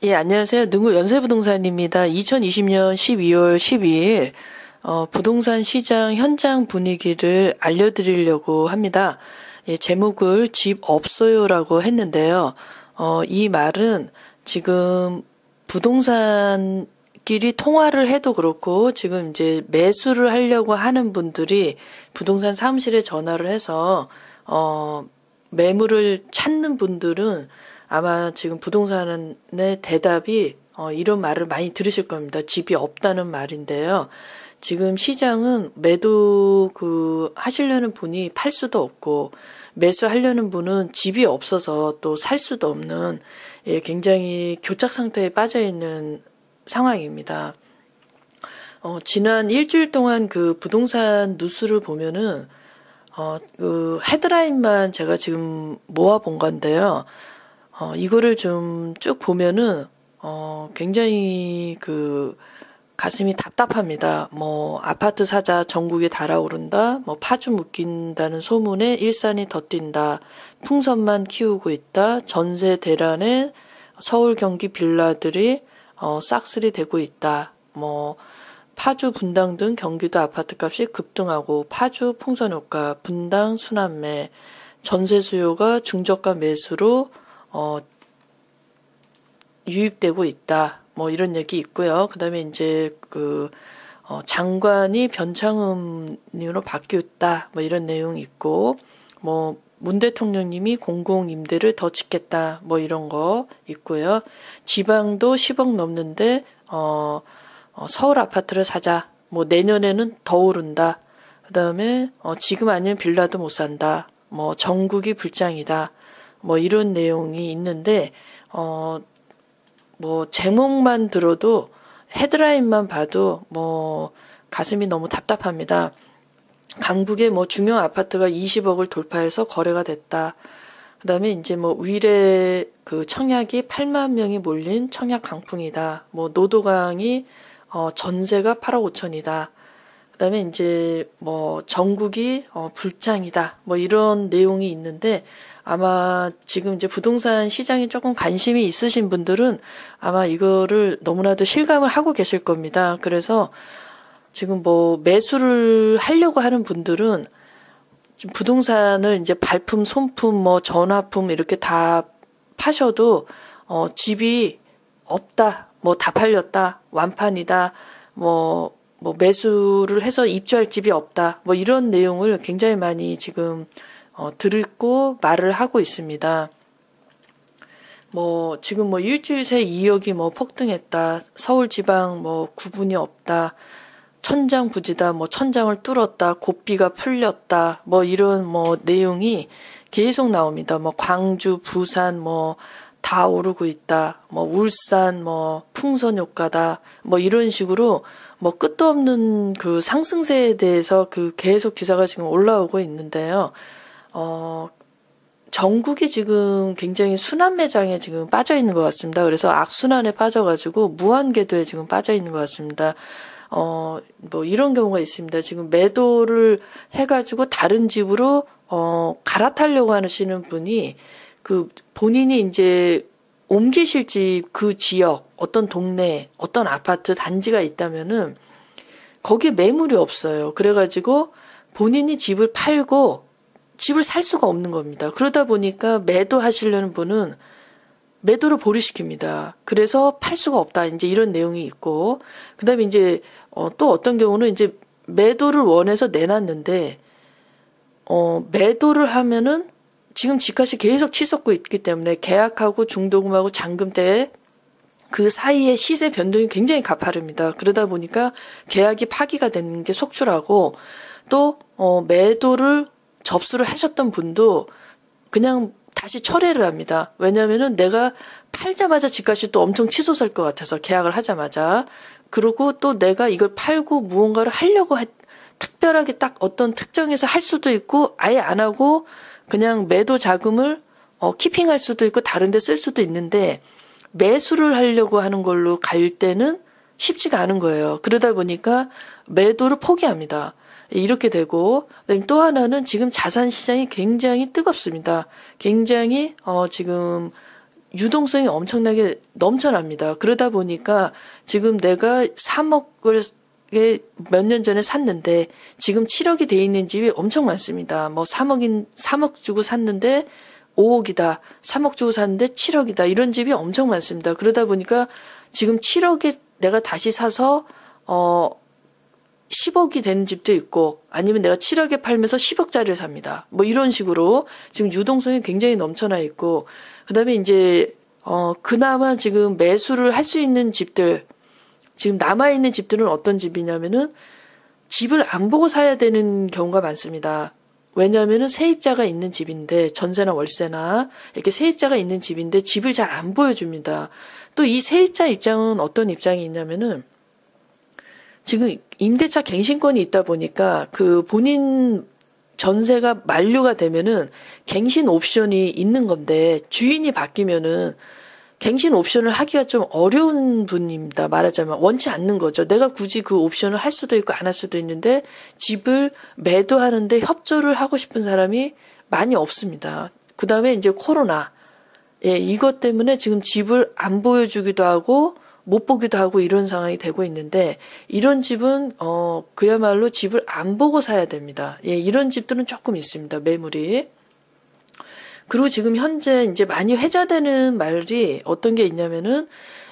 예, 안녕하세요. 능구 연세부동산입니다. 2020년 12월 12일 부동산 시장 현장 분위기를 알려드리려고 합니다. 예, 제목을 집 없어요라고 했는데요. 이 말은 지금 부동산끼리 통화를 해도 그렇고 지금 이제 매수를 하려고 하는 분들이 부동산 사무실에 전화를 해서 매물을 찾는 분들은 아마 지금 부동산의 대답이 이런 말을 많이 들으실 겁니다. 집이 없다는 말인데요. 지금 시장은 매도 하시려는 분이 팔 수도 없고 매수하려는 분은 집이 없어서 또 살 수도 없는 굉장히 교착 상태에 빠져 있는 상황입니다. 지난 일주일 동안 그 부동산 뉴스를 보면은 헤드라인만 제가 지금 모아본 건데요. 이거를 좀 쭉 보면은, 굉장히 가슴이 답답합니다. 아파트 사자 전국에 달아오른다, 파주 묶인다는 소문에 일산이 더 뛴다, 풍선만 키우고 있다, 전세 대란에 서울 경기 빌라들이, 싹쓸이 되고 있다, 파주 분당 등 경기도 아파트 값이 급등하고, 파주 풍선 효과, 분당 순환매, 전세 수요가 중저가 매수로 유입되고 있다. 이런 얘기 있고요. 그 다음에 이제 장관이 변창흠으로 바뀌었다. 이런 내용이 있고, 문 대통령님이 공공임대를 더 짓겠다. 이런 거 있고요. 지방도 10억 넘는데, 서울 아파트를 사자. 내년에는 더 오른다. 그 다음에, 지금 아니면 빌라도 못 산다. 전국이 불장이다. 이런 내용이 있는데, 제목만 들어도, 헤드라인만 봐도, 가슴이 너무 답답합니다. 강북의 중형 아파트가 20억을 돌파해서 거래가 됐다. 그 다음에 이제 위례 청약이 8만 명이 몰린 청약 강풍이다. 노도강이, 전세가 8억 5천이다. 그 다음에 이제 전국이, 불장이다. 이런 내용이 있는데, 아마 지금 이제 부동산 시장에 조금 관심이 있으신 분들은 아마 이거를 너무나도 실감을 하고 계실 겁니다. 그래서 지금 매수를 하려고 하는 분들은 지금 부동산을 이제 발품, 손품, 전화품 이렇게 다 파셔도 집이 없다, 다 팔렸다, 완판이다, 매수를 해서 입주할 집이 없다, 이런 내용을 굉장히 많이 지금 듣고 말을 하고 있습니다. 지금 일주일 새 2억이 폭등했다. 서울 지방 구분이 없다. 천장 부지다. 천장을 뚫었다. 고삐가 풀렸다. 이런 내용이 계속 나옵니다. 광주, 부산 다 오르고 있다. 울산 풍선 효과다. 이런 식으로 끝도 없는 상승세에 대해서 계속 기사가 지금 올라오고 있는데요. 전국이 지금 굉장히 순환 매장에 지금 빠져 있는 것 같습니다. 그래서 악순환에 빠져가지고 무한궤도에 지금 빠져 있는 것 같습니다. 이런 경우가 있습니다. 지금 매도를 해가지고 다른 집으로, 갈아타려고 하시는 분이 본인이 이제 옮기실 집 그 지역, 어떤 동네, 어떤 아파트 단지가 있다면은 거기에 매물이 없어요. 그래가지고 본인이 집을 팔고 집을 살 수가 없는 겁니다. 그러다 보니까 매도하시려는 분은 매도를 보류시킵니다. 그래서 팔 수가 없다. 이제 이런 내용이 있고, 그 다음에 이제, 또 어떤 경우는 이제 매도를 원해서 내놨는데, 매도를 하면은 지금 집값이 계속 치솟고 있기 때문에 계약하고 중도금하고 잔금 때 그 사이에 시세 변동이 굉장히 가파릅니다. 그러다 보니까 계약이 파기가 되는 게 속출하고, 또, 매도를 접수를 하셨던 분도 그냥 다시 철회를 합니다. 왜냐면은 내가 팔자마자 집값이 또 엄청 치솟을 것 같아서 계약을 하자마자. 그리고 또 내가 이걸 팔고 무언가를 하려고 특별하게 딱 어떤 특정해서 할 수도 있고 아예 안 하고 그냥 매도 자금을 키핑할 수도 있고 다른 데 쓸 수도 있는데 매수를 하려고 하는 걸로 갈 때는 쉽지가 않은 거예요. 그러다 보니까 매도를 포기합니다. 이렇게 되고, 그다음에 또 하나는 지금 자산 시장이 굉장히 뜨겁습니다. 굉장히 지금 유동성이 엄청나게 넘쳐납니다. 그러다 보니까 지금 내가 3억을 몇 년 전에 샀는데 지금 7억이 돼 있는 집이 엄청 많습니다. 뭐 3억 주고 샀는데 5억이다. 3억 주고 샀는데 7억이다. 이런 집이 엄청 많습니다. 그러다 보니까 지금 7억에 내가 다시 사서 10억이 되는 집도 있고 아니면 내가 7억에 팔면서 10억짜리를 삽니다. 뭐 이런 식으로 지금 유동성이 굉장히 넘쳐나 있고 그다음에 이제 그나마 지금 매수를 할 수 있는 집들 지금 남아있는 집들은 어떤 집이냐면은 집을 안 보고 사야 되는 경우가 많습니다. 왜냐하면은 세입자가 있는 집인데 전세나 월세나 이렇게 세입자가 있는 집인데 집을 잘 안 보여줍니다. 또 이 세입자 입장은 어떤 입장이 있냐면은 지금 임대차 갱신권이 있다 보니까 그 본인 전세가 만료가 되면은 갱신 옵션이 있는 건데 주인이 바뀌면은 갱신 옵션을 하기가 좀 어려운 분입니다. 말하자면 원치 않는 거죠. 내가 굳이 그 옵션을 할 수도 있고 안 할 수도 있는데 집을 매도하는데 협조를 하고 싶은 사람이 많이 없습니다. 그 다음에 이제 코로나. 예, 이것 때문에 지금 집을 안 보여주기도 하고 못 보기도 하고 이런 상황이 되고 있는데 이런 집은 그야말로 집을 안 보고 사야 됩니다. 예, 이런 집들은 조금 있습니다. 매물이. 그리고 지금 현재 이제 많이 회자되는 말이 어떤 게 있냐면은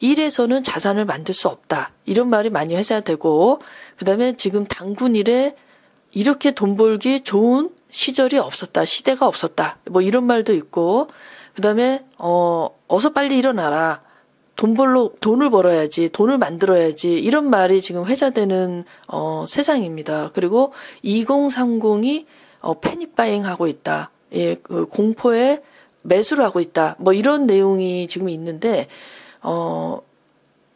일에서는 자산을 만들 수 없다. 이런 말이 많이 회자되고 그다음에 지금 단군 일에 이렇게 돈 벌기 좋은 시절이 없었다. 시대가 없었다. 뭐 이런 말도 있고 그다음에 어서 빨리 일어나라. 돈을 벌어야지. 돈을 만들어야지. 이런 말이 지금 회자되는 세상입니다. 그리고 2030이 패닉바잉 하고 있다. 예, 그 공포에 매수를 하고 있다. 뭐 이런 내용이 지금 있는데,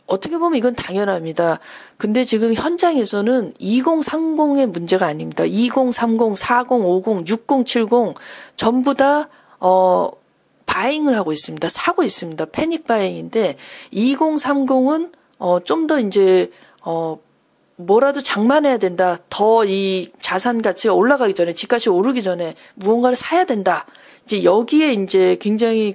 어떻게 보면 이건 당연합니다. 근데 지금 현장에서는 2030의 문제가 아닙니다. 2030, 40, 50, 60, 70 전부 다, 바잉을 하고 있습니다. 사고 있습니다. 패닉 바잉인데, 2030은, 좀 더 이제, 뭐라도 장만해야 된다. 더 이 자산 가치가 올라가기 전에, 집값이 오르기 전에 무언가를 사야 된다. 이제 여기에 이제 굉장히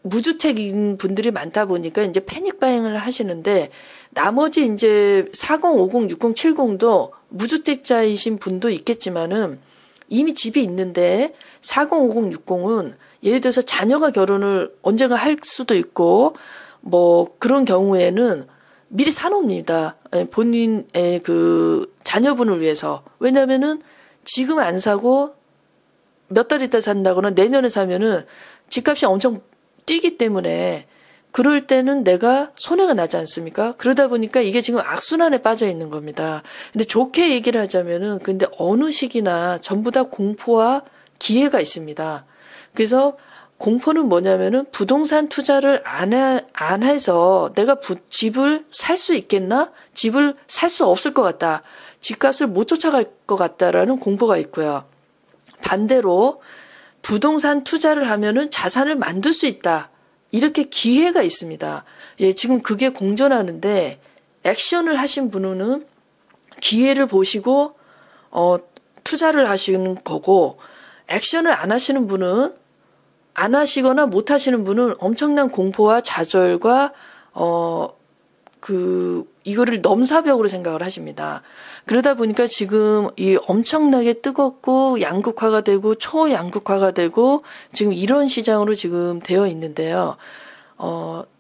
무주택인 분들이 많다 보니까 이제 패닉 바잉을 하시는데, 나머지 이제 40, 50, 60, 70도 무주택자이신 분도 있겠지만은 이미 집이 있는데 40, 50, 60은 예를 들어서 자녀가 결혼을 언젠가 할 수도 있고, 뭐 그런 경우에는 미리 사놓습니다. 본인의 그 자녀분을 위해서. 왜냐면은 지금 안 사고 몇 달 있다 산다거나 내년에 사면은 집값이 엄청 뛰기 때문에 그럴 때는 내가 손해가 나지 않습니까? 그러다 보니까 이게 지금 악순환에 빠져 있는 겁니다. 근데 좋게 얘기를 하자면은 근데 어느 시기나 전부 다 공포와 기회가 있습니다. 그래서 공포는 뭐냐면은 부동산 투자를 안 해서 내가 집을 살 수 있겠나? 집을 살 수 없을 것 같다. 집값을 못 쫓아갈 것 같다라는 공포가 있고요. 반대로 부동산 투자를 하면은 자산을 만들 수 있다. 이렇게 기회가 있습니다. 예, 지금 그게 공존하는데 액션을 하신 분은 기회를 보시고 투자를 하시는 거고 액션을 안 하시는 분은 안 하시거나 못 하시는 분은 엄청난 공포와 좌절과 이거를 넘사벽으로 생각을 하십니다. 그러다 보니까 지금 이 엄청나게 뜨겁고 양극화가 되고 초양극화가 되고 지금 이런 시장으로 지금 되어 있는데요.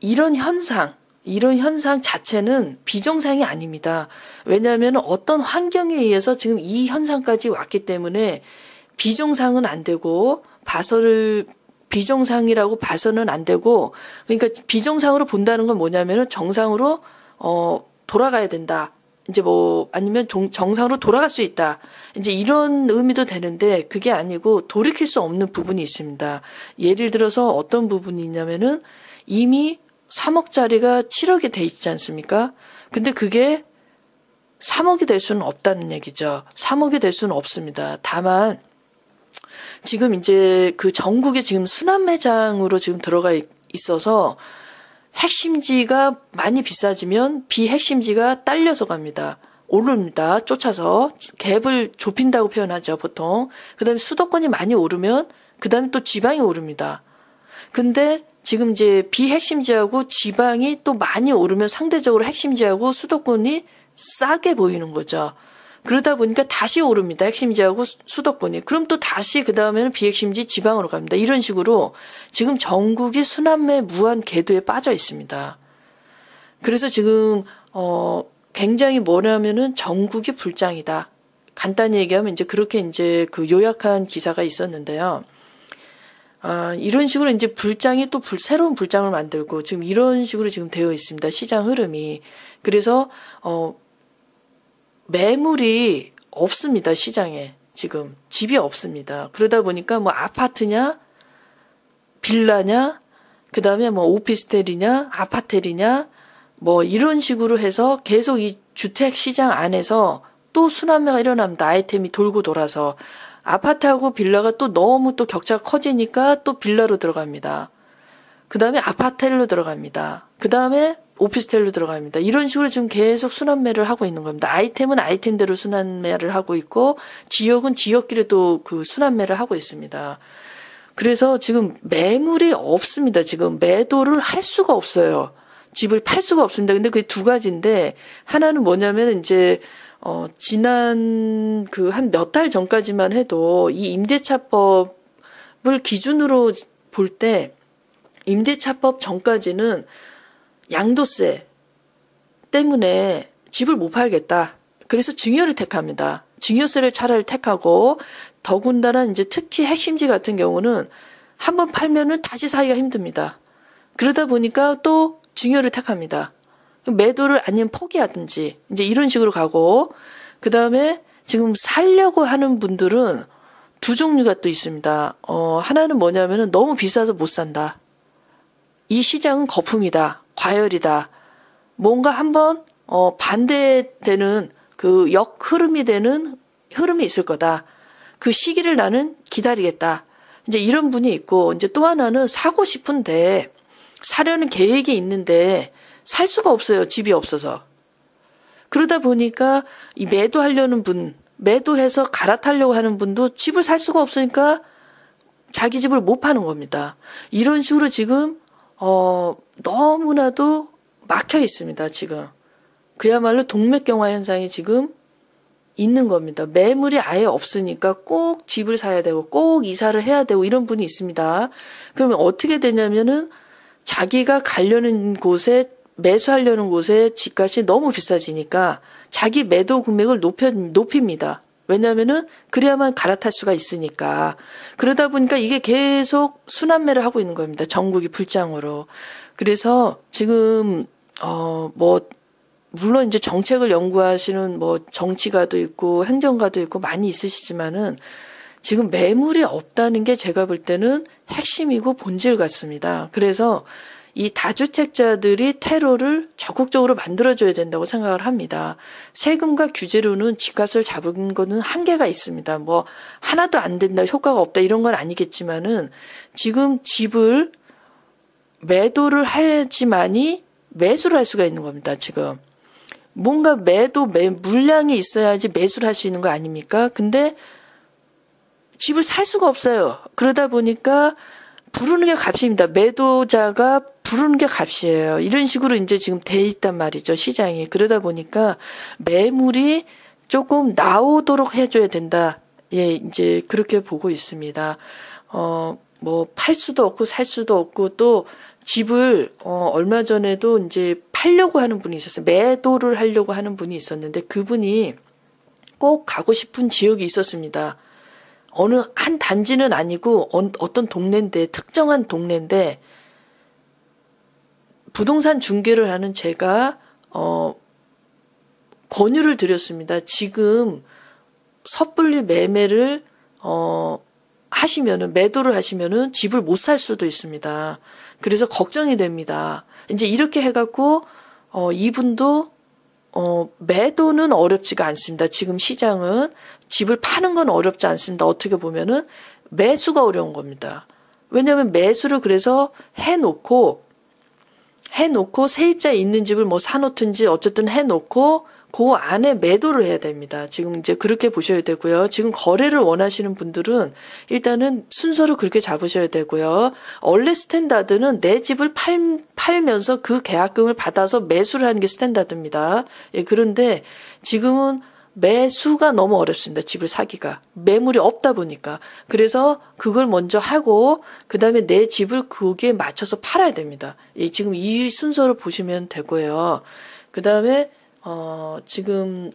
이런 현상 자체는 비정상이 아닙니다. 왜냐하면 어떤 환경에 의해서 지금 이 현상까지 왔기 때문에 비정상은 안 되고 비정상이라고 봐서는 안 되고, 그러니까 비정상으로 본다는 건 뭐냐면은 정상으로 돌아가야 된다. 이제 뭐 아니면 정상으로 돌아갈 수 있다. 이제 이런 의미도 되는데 그게 아니고 돌이킬 수 없는 부분이 있습니다. 예를 들어서 어떤 부분이 있냐면은 이미 3억짜리가 7억이 돼 있지 않습니까? 근데 그게 3억이 될 수는 없다는 얘기죠. 3억이 될 수는 없습니다. 다만 지금 이제 그 전국에 지금 순환 매장으로 지금 들어가 있어서 핵심지가 많이 비싸지면 비핵심지가 딸려서 갑니다. 오릅니다. 쫓아서 갭을 좁힌다고 표현하죠, 보통. 그다음에 수도권이 많이 오르면 그다음에 또 지방이 오릅니다. 근데 지금 이제 비핵심지하고 지방이 또 많이 오르면 상대적으로 핵심지하고 수도권이 싸게 보이는 거죠. 그러다 보니까 다시 오릅니다. 핵심지하고 수도권이. 그럼 또 다시 그 다음에는 비핵심지 지방으로 갑니다. 이런 식으로 지금 전국이 순환매 무한 궤도에 빠져 있습니다. 그래서 지금 굉장히 뭐냐면은 전국이 불장이다. 간단히 얘기하면 이제 그렇게 이제 그 요약한 기사가 있었는데요. 이런 식으로 이제 불장이 또 새로운 불장을 만들고 지금 이런 식으로 지금 되어 있습니다. 시장 흐름이. 그래서 매물이 없습니다. 시장에 지금 집이 없습니다. 그러다 보니까 뭐 아파트냐 빌라냐 그다음에 뭐 오피스텔이냐 아파텔이냐 뭐 이런 식으로 해서 계속 이 주택 시장 안에서 또 순환매가 일어납니다. 아이템이 돌고 돌아서 아파트하고 빌라가 또 너무 또 격차가 커지니까 또 빌라로 들어갑니다. 그다음에 아파텔로 들어갑니다. 그다음에 오피스텔로 들어갑니다. 이런 식으로 지금 계속 순환매를 하고 있는 겁니다. 아이템은 아이템대로 순환매를 하고 있고 지역은 지역끼리도 그 순환매를 하고 있습니다. 그래서 지금 매물이 없습니다. 지금 매도를 할 수가 없어요. 집을 팔 수가 없습니다. 근데 그게 두 가지인데 하나는 뭐냐면 이제 지난 그 한 몇 달 전까지만 해도 이 임대차법을 기준으로 볼 때 임대차법 전까지는 양도세 때문에 집을 못 팔겠다. 그래서 증여를 택합니다. 증여세를 차라리 택하고 더군다나 이제 특히 핵심지 같은 경우는 한번 팔면은 다시 사기가 힘듭니다. 그러다 보니까 또 증여를 택합니다. 매도를 아니면 포기하든지 이제 이런 식으로 가고 그다음에 지금 살려고 하는 분들은 두 종류가 또 있습니다. 하나는 뭐냐면은 너무 비싸서 못 산다. 이 시장은 거품이다. 과열이다. 뭔가 한번 반대되는 그 역 흐름이 되는 흐름이 있을 거다. 그 시기를 나는 기다리겠다. 이제 이런 분이 있고 이제 또 하나는 사고 싶은데 사려는 계획이 있는데 살 수가 없어요. 집이 없어서. 그러다 보니까 이 매도하려는 분, 매도해서 갈아타려고 하는 분도 집을 살 수가 없으니까 자기 집을 못 파는 겁니다. 이런 식으로 지금 너무나도 막혀 있습니다. 지금. 그야말로 동맥경화 현상이 지금 있는 겁니다. 매물이 아예 없으니까 꼭 집을 사야 되고 꼭 이사를 해야 되고 이런 분이 있습니다. 그러면 어떻게 되냐면은 자기가 가려는 곳에 매수하려는 곳에 집값이 너무 비싸지니까 자기 매도 금액을 높입니다. 왜냐하면은 그래야만 갈아탈 수가 있으니까. 그러다 보니까 이게 계속 순환매를 하고 있는 겁니다. 전국이 불장으로. 그래서 지금 물론 이제 정책을 연구하시는 뭐 정치가도 있고 행정가도 있고 많이 있으시지만은 지금 매물이 없다는 게 제가 볼 때는 핵심이고 본질 같습니다. 그래서 이 다주택자들이 퇴로를 적극적으로 만들어줘야 된다고 생각을 합니다. 세금과 규제로는 집값을 잡은 거는 한계가 있습니다. 뭐 하나도 안 된다, 효과가 없다 이런 건 아니겠지만은 지금 집을 매도를 해야지만이 매수를 할 수가 있는 겁니다. 지금 뭔가 물량이 있어야지 매수를 할 수 있는 거 아닙니까? 근데 집을 살 수가 없어요. 그러다 보니까 부르는 게 값입니다. 매도자가 부르는 게 값이에요. 이런 식으로 이제 지금 돼 있단 말이죠, 시장이. 그러다 보니까 매물이 조금 나오도록 해줘야 된다. 예, 이제 그렇게 보고 있습니다. 뭐 팔 수도 없고 살 수도 없고 또 집을 얼마 전에도 이제 팔려고 하는 분이 있었어요. 매도를 하려고 하는 분이 있었는데 그분이 꼭 가고 싶은 지역이 있었습니다. 어느 한 단지는 아니고 어떤 동네인데 특정한 동네인데 부동산 중개를 하는 제가 권유를 드렸습니다. 지금 섣불리 매매를 하시면은 매도를 하시면은 집을 못 살 수도 있습니다. 그래서 걱정이 됩니다. 이제 이렇게 해갖고 이분도 매도는 어렵지가 않습니다. 지금 시장은 집을 파는 건 어렵지 않습니다. 어떻게 보면은 매수가 어려운 겁니다. 왜냐하면 매수를 그래서 해놓고 세입자 있는 집을 뭐 사놓든지 어쨌든 해놓고 그 안에 매도를 해야 됩니다. 지금 이제 그렇게 보셔야 되고요. 지금 거래를 원하시는 분들은 일단은 순서를 그렇게 잡으셔야 되고요. 원래 스탠다드는 내 집을 팔면서 그 계약금을 받아서 매수를 하는 게 스탠다드입니다. 예, 그런데 지금은 매수가 너무 어렵습니다. 집을 사기가. 매물이 없다 보니까. 그래서 그걸 먼저 하고 그다음에 내 집을 거기에 맞춰서 팔아야 됩니다. 예, 지금 이 순서를 보시면 되고요. 그다음에 지금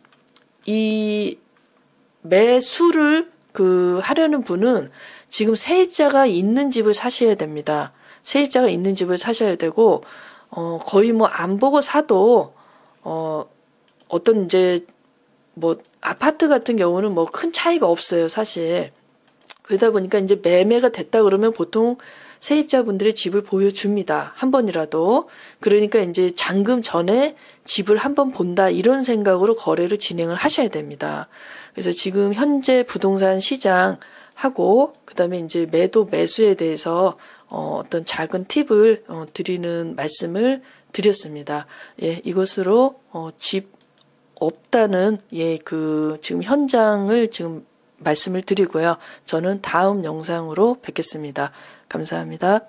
이 매수를 하려는 분은 지금 세입자가 있는 집을 사셔야 됩니다. 세입자가 있는 집을 사셔야 되고 거의 뭐 안 보고 사도 어떤 이제 뭐 아파트 같은 경우는 뭐 큰 차이가 없어요, 사실. 그러다 보니까 이제 매매가 됐다 그러면 보통 세입자분들의 집을 보여줍니다. 한 번이라도. 그러니까 이제 잔금 전에 집을 한번 본다 이런 생각으로 거래를 진행을 하셔야 됩니다. 그래서 지금 현재 부동산 시장하고 그다음에 이제 매도 매수에 대해서 어떤 작은 팁을 드리는 말씀을 드렸습니다. 예, 이것으로 집 없다는 지금 현장을 지금 말씀을 드리고요. 저는 다음 영상으로 뵙겠습니다. 감사합니다.